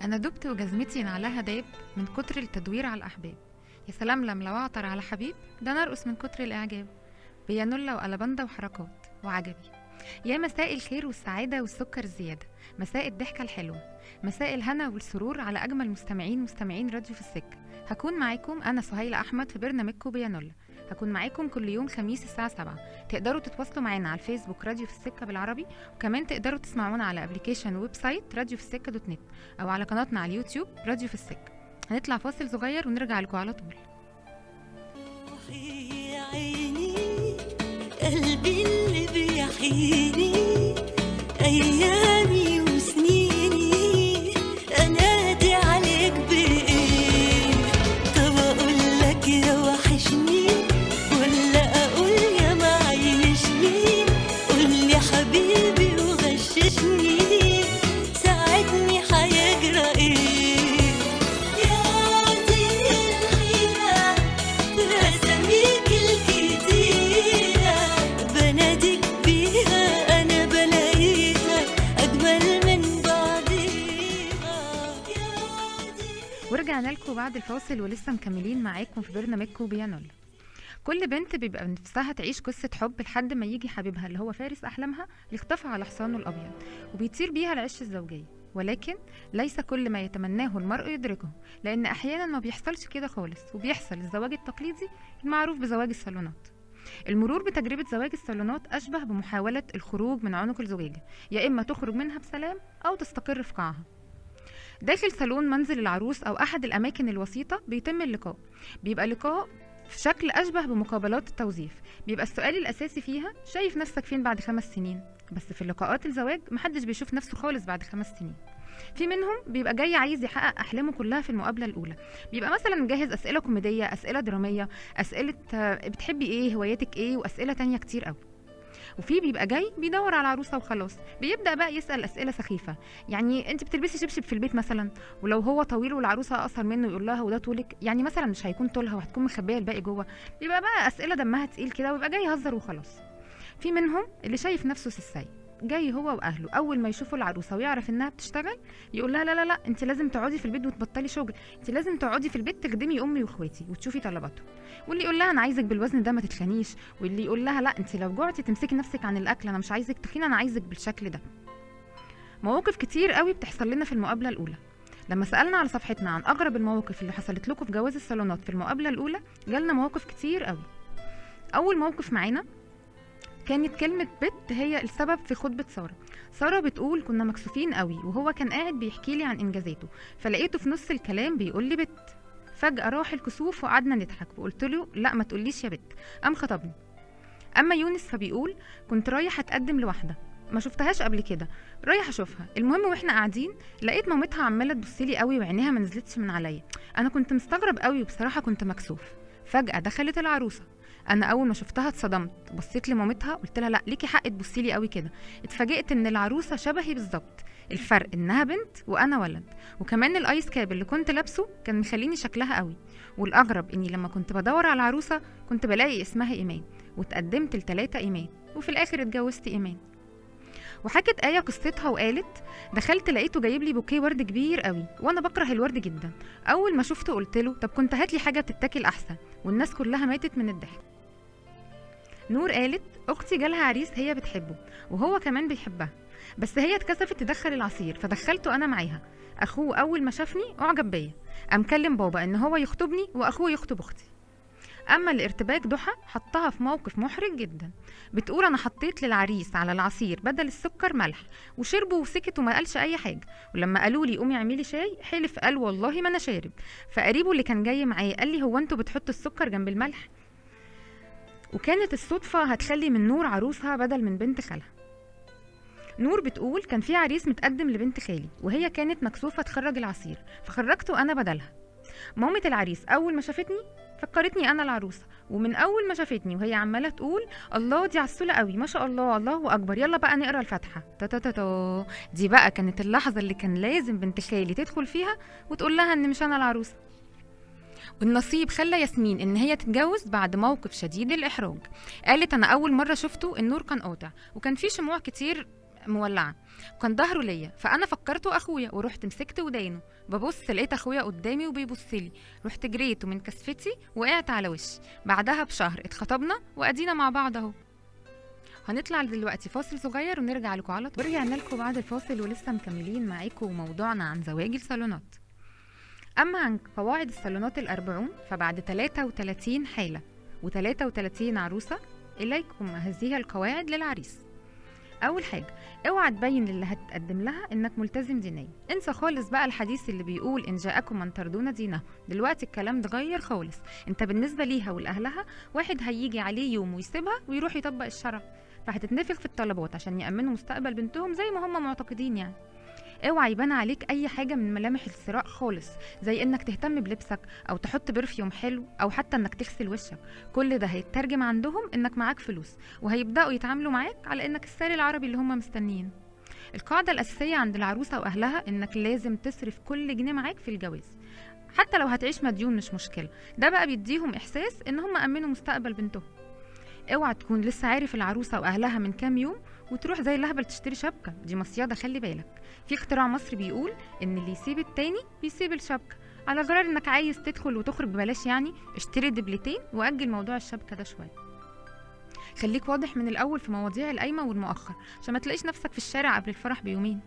أنا دبت وجزمتي نعلها داب من كتر التدوير على الأحباب. يا سلام لو أعطر على حبيب ده نرقص من كتر الإعجاب. بيانولا وقلبندة وحركات وعجبي. يا مساء الخير والسعادة والسكر الزيادة، مساء الضحكة الحلوة، مساء الهنا والسرور على أجمل مستمعين راديو في السكة. هكون معاكم أنا سهيلة أحمد في برنامجكم بيانولا. هكون معاكم كل يوم خميس الساعة 7. تقدروا تتواصلوا معانا على الفيسبوك راديو في السكة بالعربي، وكمان تقدروا تسمعونا على ابليكيشن ويب سايت راديو في السكة دوت نت، أو على قناتنا على اليوتيوب راديو في السكة. هنطلع فاصل صغير ونرجع لكم على طول. يا عيني قلبي اللي بيحييني أيامي وسنيني، أنادي عليك بإيه؟ طب أقول لك يا وحشني ولا أقول يا معيشني؟ قول لي حبيبي وغششني، ساعدني هيجرى إيه؟ يا دي الحيرة بأساميك الكتيرة، بناديك بيها أنا بلاقيها أجمل من بعضيها. ورجعنا لكم بعد الفاصل ولسه مكملين معاكم في برنامجكم بيانولا. كل بنت بيبقى نفسها تعيش قصة حب لحد ما يجي حبيبها اللي هو فارس أحلامها يختفى على حصانه الأبيض وبيطير بيها العش الزوجية، ولكن ليس كل ما يتمناه المرء يدركه، لأن أحيانا ما بيحصلش كده خالص، وبيحصل الزواج التقليدي المعروف بزواج الصالونات. المرور بتجربة زواج الصالونات أشبه بمحاولة الخروج من عنق الزجاجة، يا إما تخرج منها بسلام أو تستقر في قاعها. داخل صالون منزل العروس أو أحد الأماكن الوسيطة بيتم اللقاء. بيبقى لقاء في شكل أشبه بمقابلات التوظيف. بيبقى السؤال الأساسي فيها شايف نفسك فين بعد 5 سنين؟ بس في اللقاءات الزواج محدش بيشوف نفسه خالص بعد 5 سنين. في منهم بيبقى جاي عايز يحقق أحلامه كلها في المقابلة الأولى. بيبقى مثلا مجهز أسئلة كوميدية، أسئلة درامية، أسئلة بتحبي إيه، هواياتك إيه، وأسئلة تانية كتير قوي. وفي بيبقى جاي بيدور على عروسه وخلاص، بيبدا بقى يسال اسئله سخيفه، يعني انت بتلبسي شبشب في البيت مثلا؟ ولو هو طويل والعروسه اقصر منه يقول لها وده طولك، يعني مثلا مش هيكون طولها وهتكون مخبيه الباقي جوه. بيبقى بقى اسئله دمها تقيل كده، ويبقى جاي يهزر وخلاص. في منهم اللي شايف نفسه سيسي، جاي هو واهله اول ما يشوفوا العروسه ويعرف انها بتشتغل يقول لها لا لا لا، انت لازم تقعدي في البيت وتبطلي شغل، انت لازم تقعدي في البيت تخدمي امي واخواتي وتشوفي طلباتهم. واللي يقول لها انا عايزك بالوزن ده ما تتخنيش، واللي يقول لها لا انت لو جوعتي تمسكي نفسك عن الاكل، انا مش عايزك تخينه، انا عايزك بالشكل ده. مواقف كتير قوي بتحصل لنا في المقابله الاولى. لما سالنا على صفحتنا عن اغرب المواقف اللي حصلت لكم في جواز الصالونات في المقابله الاولى، جالنا مواقف كتير قوي. اول موقف معانا كانت كلمة بت هي السبب في خطبة سارة. سارة بتقول كنا مكسوفين قوي، وهو كان قاعد بيحكي لي عن إنجازاته، فلقيته في نص الكلام بيقول لي بت. فجأة راح الكسوف وقعدنا نضحك، وقلت له لا ما تقوليش يا بت. قام خطبني. أما يونس فبيقول كنت رايح أتقدم لواحدة ما شفتهاش قبل كده، رايح أشوفها. المهم واحنا قاعدين لقيت مامتها عمالة تبصلي قوي وعينيها ما نزلتش من عليا. أنا كنت مستغرب قوي وبصراحة كنت مكسوف. فجأة دخلت العروسة. انا اول ما شفتها اتصدمت، بصيت لمامتها قلت لها لا ليكي حق تبصي لي قوي كده. اتفاجئت ان العروسه شبهي بالظبط، الفرق انها بنت وانا ولد، وكمان الايس كاب اللي كنت لابسه كان مخليني شكلها قوي. والاغرب اني لما كنت بدور على العروسه كنت بلاقي اسمها ايمان، واتقدمت ل3 ايمان، وفي الاخر اتجوزت ايمان. وحكت آية قصتها وقالت دخلت لقيته جايب لي بوكيه ورد كبير قوي، وانا بكره الورد جدا. اول ما شفته قلت له طب كنت هات لي حاجه تتاكل احسن، والناس كلها ماتت من الضحك. نور قالت اختي جالها عريس هي بتحبه وهو كمان بيحبها، بس هي اتكسفت تدخل العصير فدخلته انا معاها. اخوه اول ما شافني اعجب بيا، قام كلم بابا ان هو يخطبني واخوه يخطب اختي. اما الارتباك ضحى حطها في موقف محرج جدا. بتقول انا حطيت للعريس على العصير بدل السكر ملح، وشربه وسكت وما قالش اي حاجه، ولما قالوا لي قومي اعملي شاي حلف قال والله ما انا شارب. فقريبه اللي كان جاي معاه قال لي هو انتوا بتحطوا السكر جنب الملح؟ وكانت الصدفه هتخلي من نور عروسها بدل من بنت خالها. نور بتقول كان في عريس متقدم لبنت خالي وهي كانت مكسوفه تخرج العصير فخرجته انا بدلها. مامة العريس اول ما شافتني فكرتني انا العروسه، ومن اول ما شافتني وهي عماله تقول الله دي عسوله قوي ما شاء الله الله اكبر يلا بقى نقرا الفاتحه تا تا تا تا. دي بقى كانت اللحظه اللي كان لازم بنت خالي تدخل فيها وتقول لها ان مش انا العروسه. والنصيب خلى ياسمين ان هي تتجوز بعد موقف شديد الاحراج. قالت انا اول مره شفته النور كان قاطع وكان فيه شموع كتير مولعه، وكان ظهره ليا، فانا فكرته اخويا ورحت مسكت ودانه، ببص لقيت اخويا قدامي وبيبص لي، رحت جريت ومن كسفتي وقعت على وشي. بعدها بشهر اتخطبنا وادينا مع بعض اهو. هنطلع دلوقتي فاصل صغير ونرجع لكم على طول. ورجعنا لكم بعد الفاصل ولسه مكملين معاكم موضوعنا عن زواج الصالونات. اما عن قواعد الصالونات ال40، فبعد 33 حاله و33 عروسه اليكم هذه القواعد للعريس. اول حاجه، اوعى تبين للي هتقدم لها انك ملتزم دينيا. انسى خالص بقى الحديث اللي بيقول ان جاءكم من ترضون دينه. دلوقتي الكلام اتغير خالص. انت بالنسبه ليها ولاهلها واحد هيجي عليه يوم ويسيبها ويروح يطبق الشرع، فهتتنفخ في الطلبات عشان يامنوا مستقبل بنتهم زي ما هم معتقدين يعني. اوعى يبان عليك اي حاجه من ملامح الثراء خالص، زي انك تهتم بلبسك او تحط برفيوم حلو او حتى انك تغسل وشك. كل ده هيترجم عندهم انك معاك فلوس، وهيبداوا يتعاملوا معاك على انك الساري العربي اللي هم مستنيين. القاعده الاساسيه عند العروسه واهلها انك لازم تصرف كل جنيه معاك في الجواز، حتى لو هتعيش مديون مش مشكله. ده بقى بيديهم احساس ان هم امنوا مستقبل بنتهم. اوعى تكون لسه عارف العروسه واهلها من كام يوم وتروح زي اللهبل تشتري شبكه، دي مصيده. خلي بالك، في اختراع مصري بيقول ان اللي يسيب التاني بيسيب الشبكه. على غرار انك عايز تدخل وتخرج ببلاش يعني، اشتري دبلتين واجل موضوع الشبكه ده شويه. خليك واضح من الاول في مواضيع القايمه والمؤخر عشان ما تلاقيش نفسك في الشارع قبل الفرح بيومين.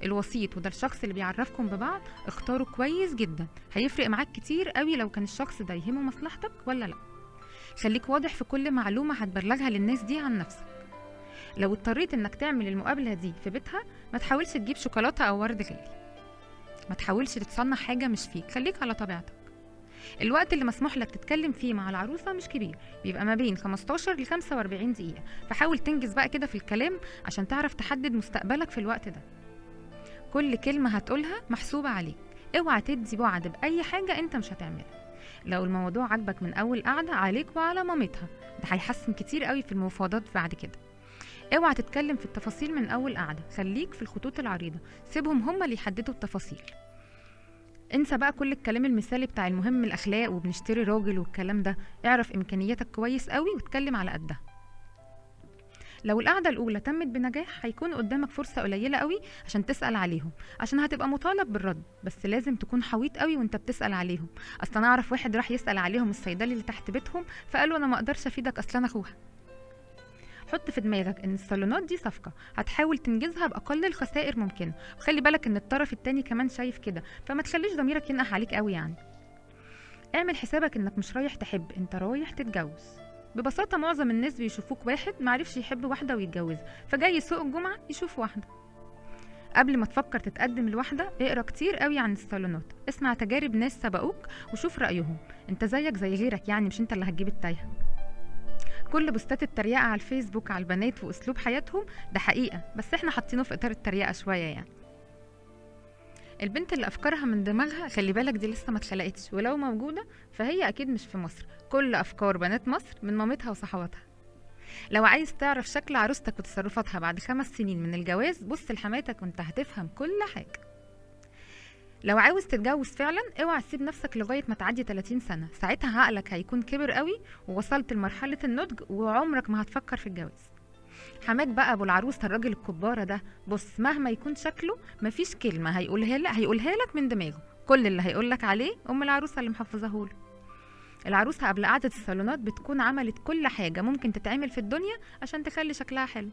الوسيط، وده الشخص اللي بيعرفكم ببعض، اختاره كويس جدا، هيفرق معاك كتير قوي لو كان الشخص ده يهمه مصلحتك ولا لا. خليك واضح في كل معلومه هتبلغها للناس دي عن نفسك. لو اضطريت انك تعمل المقابله دي في بيتها، ما تحاولش تجيب شوكولاته او ورد غالي، ما تحاولش تتصنع حاجه مش فيك، خليك على طبيعتك. الوقت اللي مسموح لك تتكلم فيه مع العروسه مش كبير، بيبقى ما بين 15 ل 45 دقيقه، فحاول تنجز بقى كده في الكلام عشان تعرف تحدد مستقبلك في الوقت ده. كل كلمه هتقولها محسوبه عليك، اوعى تدي وعد باي حاجه انت مش هتعملها. لو الموضوع عجبك من اول قعده، عليك وعلى مامتها، ده هيحسن كتير قوي في المفاوضات بعد كده. اوعى تتكلم في التفاصيل من اول قعده، خليك في الخطوط العريضه، سيبهم هم اللي يحددوا التفاصيل. انسى بقى كل الكلام المثالي بتاع المهم الاخلاق وبنشتري راجل والكلام ده. اعرف امكانياتك كويس قوي واتكلم على قدها. لو القعده الاولى تمت بنجاح، هيكون قدامك فرصه قليله قوي عشان تسال عليهم، عشان هتبقى مطالب بالرد، بس لازم تكون حويط قوي وانت بتسال عليهم. اصلا انا اعرف واحد راح يسال عليهم الصيدلي اللي تحت بيتهم، فقالوا انا ما اقدرش افيدك اصلا انا اخوها. حط في دماغك ان الصالونات دي صفقه هتحاول تنجزها باقل الخسائر ممكنه، وخلي بالك ان الطرف التاني كمان شايف كده، فما تخليش ضميرك ينقح عليك قوي يعني. اعمل حسابك انك مش رايح تحب، انت رايح تتجوز. ببساطه معظم الناس بيشوفوك واحد معرفش يحب واحده ويتجوزها، فجاي سوق الجمعه يشوف واحده. قبل ما تفكر تتقدم لواحده، اقرا كتير قوي عن الصالونات، اسمع تجارب ناس سبقوك وشوف رايهم. انت زيك زي غيرك يعني، مش انت اللي هتجيب التايهه. كل بوستات التريقه على الفيسبوك على البنات واسلوب حياتهم ده حقيقه، بس احنا حاطينه في اطار التريقه شويه يعني. البنت اللي افكارها من دماغها، خلي بالك دي لسه ما اتخلقتش، ولو موجوده فهي اكيد مش في مصر. كل افكار بنات مصر من مامتها وصحواتها. لو عايز تعرف شكل عروستك وتصرفاتها بعد 5 سنين من الجواز، بص لحماتك وانت هتفهم كل حاجه. لو عاوز تتجوز فعلا، اوعى تسيب نفسك لغايه ما تعدي 30 سنه، ساعتها عقلك هيكون كبر قوي ووصلت لمرحله النضج، وعمرك ما هتفكر في الجواز. حماك بقى ابو العروسه الراجل الكباره ده، بص مهما يكون شكله مفيش كلمه هيقولها لك من دماغه، كل اللي هيقولك عليه العروسه اللي محفظاهوله. العروسه قبل قعده الصالونات بتكون عملت كل حاجه ممكن تتعمل في الدنيا عشان تخلي شكلها حلو.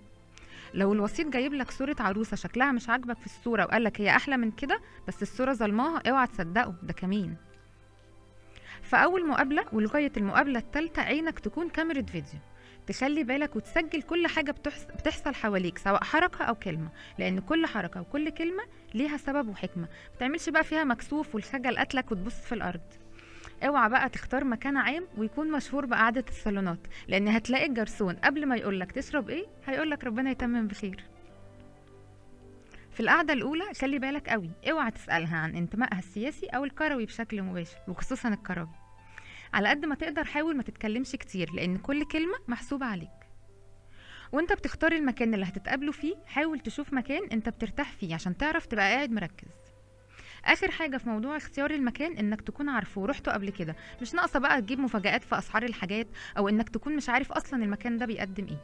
لو الوسيط جايب لك صوره عروسه شكلها مش عاجبك في الصوره وقالك هي احلى من كده، بس الصوره ظلماها، اوعى تصدقه، ده كمين. فاول مقابله ولغايه المقابله الثالثه عينك تكون كاميرا فيديو، تخلي بالك وتسجل كل حاجه بتحصل حواليك، سواء حركه او كلمه، لان كل حركه وكل كلمه ليها سبب وحكمه. متعملش بقى فيها مكسوف والخجل قتلك وتبص في الارض. اوعى بقى تختار مكان عام ويكون مشهور بقعده الصالونات، لان هتلاقي الجرسون قبل ما يقولك تشرب ايه هيقولك ربنا يتمم بخير. في القعده الاولى خلي بالك قوي، اوعى تسالها عن انتمائها السياسي او الكروي بشكل مباشر، وخصوصا الكروي. على قد ما تقدر حاول ما تتكلمش كتير، لان كل كلمه محسوبه عليك. وانت بتختار المكان اللي هتتقابلوا فيه، حاول تشوف مكان انت بترتاح فيه عشان تعرف تبقى قاعد مركز. اخر حاجه في موضوع اختيار المكان انك تكون عارفه ورحته قبل كده، مش ناقصه بقى تجيب مفاجآت في اسعار الحاجات، او انك تكون مش عارف اصلا المكان ده بيقدم ايه.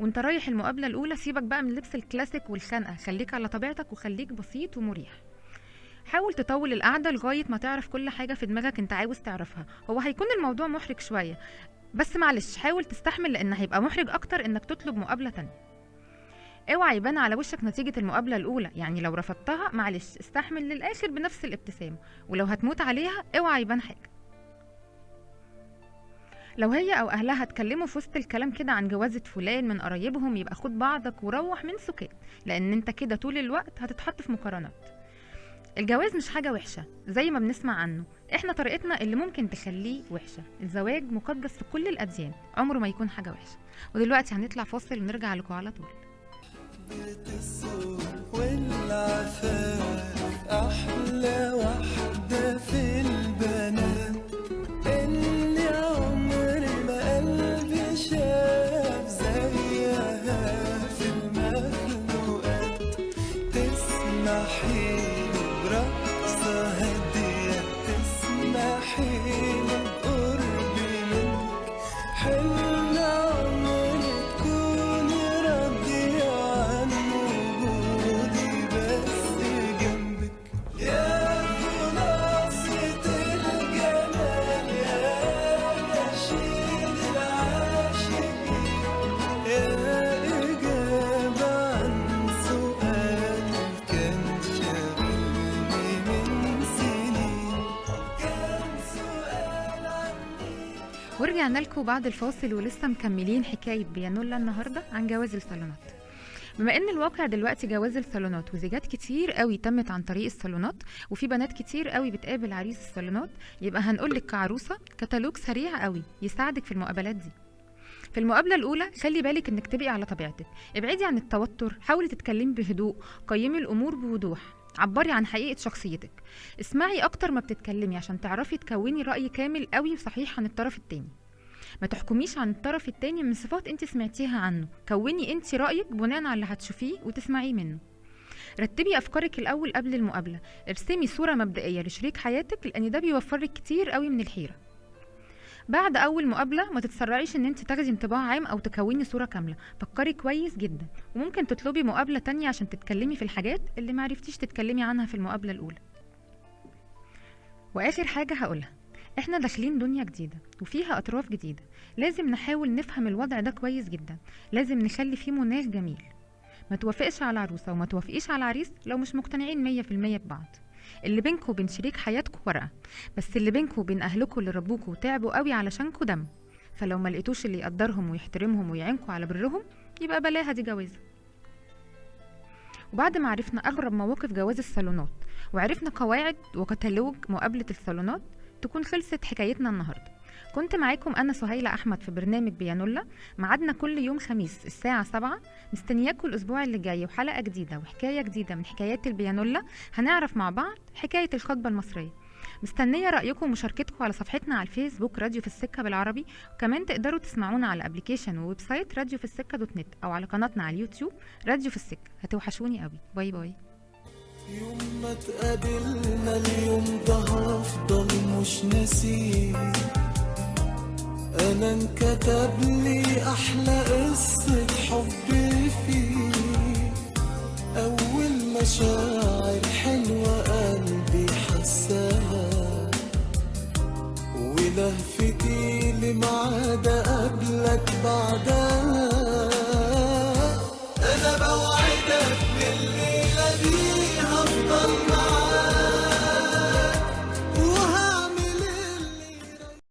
وانت رايح المقابله الاولى سيبك بقى من لبس الكلاسيك والخنقه، خليك على طبيعتك وخليك بسيط ومريح. حاول تطول القعده لغايه ما تعرف كل حاجه في دماغك انت عاوز تعرفها. هو هيكون الموضوع محرج شويه، بس معلش حاول تستحمل، لان هيبقى محرج اكتر انك تطلب مقابله تانية. اوعى يبان على وشك نتيجه المقابله الاولى، يعني لو رفضتها معلش استحمل للاخر بنفس الابتسامه، ولو هتموت عليها اوعى يبان حاجه. لو هي او اهلها اتكلموا في وسط الكلام كده عن جوازة فلان من قرايبهم، يبقى خد بعضك وروح من سكات، لان انت كده طول الوقت هتتحط في مقارنات. الجواز مش حاجة وحشة زي ما بنسمع عنه، احنا طريقتنا اللي ممكن تخليه وحشة. الزواج مقدس في كل الاديان، عمره ما يكون حاجة وحشة. ودلوقتي هنطلع فاصل ونرجع لكم على طول. والعفاف أحلى واحدة في البنات اللي عمري ما قلبي شاف زيها في المخلوقات. تسمحي برقصة هادية، تسمحي بقربي منك، حلم عمري تكوني راضية عن وجودي بس جنبك. يا خلاصة الجمال، يا نشيد العاشقين، يا إجابة عن سؤال كان شاغلني من سنين، كان سؤال عني. ورجعنا لكم بعد الفاصل ولسه مكملين حكاية بيانولا النهاردة عن جواز الصالونات. بما ان الواقع دلوقتي جواز الصالونات وزيجات كتير قوي تمت عن طريق الصالونات، وفي بنات كتير قوي بتقابل عريس الصالونات، يبقى هنقولك كعروسة كتالوج سريع قوي يساعدك في المقابلات دي. في المقابلة الأولى خلي بالك إنك تبقي على طبيعتك، ابعدي عن التوتر، حاولي تتكلمي بهدوء، قيمي الأمور بوضوح، عبري عن حقيقة شخصيتك، اسمعي أكتر ما بتتكلمي عشان تعرفي تكوني رأي كامل قوي وصحيح عن الطرف التاني. ما تحكميش عن الطرف التاني من صفات انت سمعتيها عنه، كوني انت رأيك بناء على اللي هتشوفيه وتسمعيه منه. رتبي أفكارك الأول قبل المقابلة، ارسمي صورة مبدئية لشريك حياتك، لأن ده بيوفرك كتير قوي من الحيرة. بعد اول مقابله ما تتسرعيش ان انت تاخدي انطباع عام او تكوني صوره كامله، فكري كويس جدا، وممكن تطلبي مقابله تانية عشان تتكلمي في الحاجات اللي معرفتيش تتكلمي عنها في المقابله الاولى. واخر حاجه هقولها، احنا داخلين دنيا جديده وفيها اطراف جديده، لازم نحاول نفهم الوضع ده كويس جدا، لازم نخلي فيه مناخ جميل. ما توافقش على عروسه وما توافقيش على عريس لو مش مقتنعين 100% ببعض. اللي بينكوا وبين شريك حياتكوا ورقه، بس اللي بينكوا وبين اهلكوا اللي ربوكوا وتعبوا قوي علشانكوا دم. فلو ما لقيتوش اللي يقدرهم ويحترمهم ويعينكوا على برهم، يبقى بلاها دي جوازه. وبعد ما عرفنا اغرب مواقف جواز الصالونات وعرفنا قواعد وكتالوج مقابله الصالونات، تكون خلصت حكايتنا النهارده. كنت معاكم انا سهيلة احمد في برنامج بيانولا، ميعادنا كل يوم خميس الساعه 7. مستنياكم الاسبوع اللي جاي وحلقه جديده وحكايه جديده من حكايات البيانولا، هنعرف مع بعض حكايه الخطبه المصريه. مستنيه رايكم ومشاركتكم على صفحتنا على الفيسبوك راديو في السكه بالعربي، وكمان تقدروا تسمعونا على الابليكيشن وويب سايت راديو في السكه .net او على قناتنا على اليوتيوب راديو في السكه. هتوحشوني قوي، باي باي. يوم ما تقابلنا اليوم ده هفضل مش ناسيه، انا انكتب لي احلى قصة حب فيه، اول مشاعر حلوة قلبي حساها، ولهفتي لمعاد قبلك بعدها.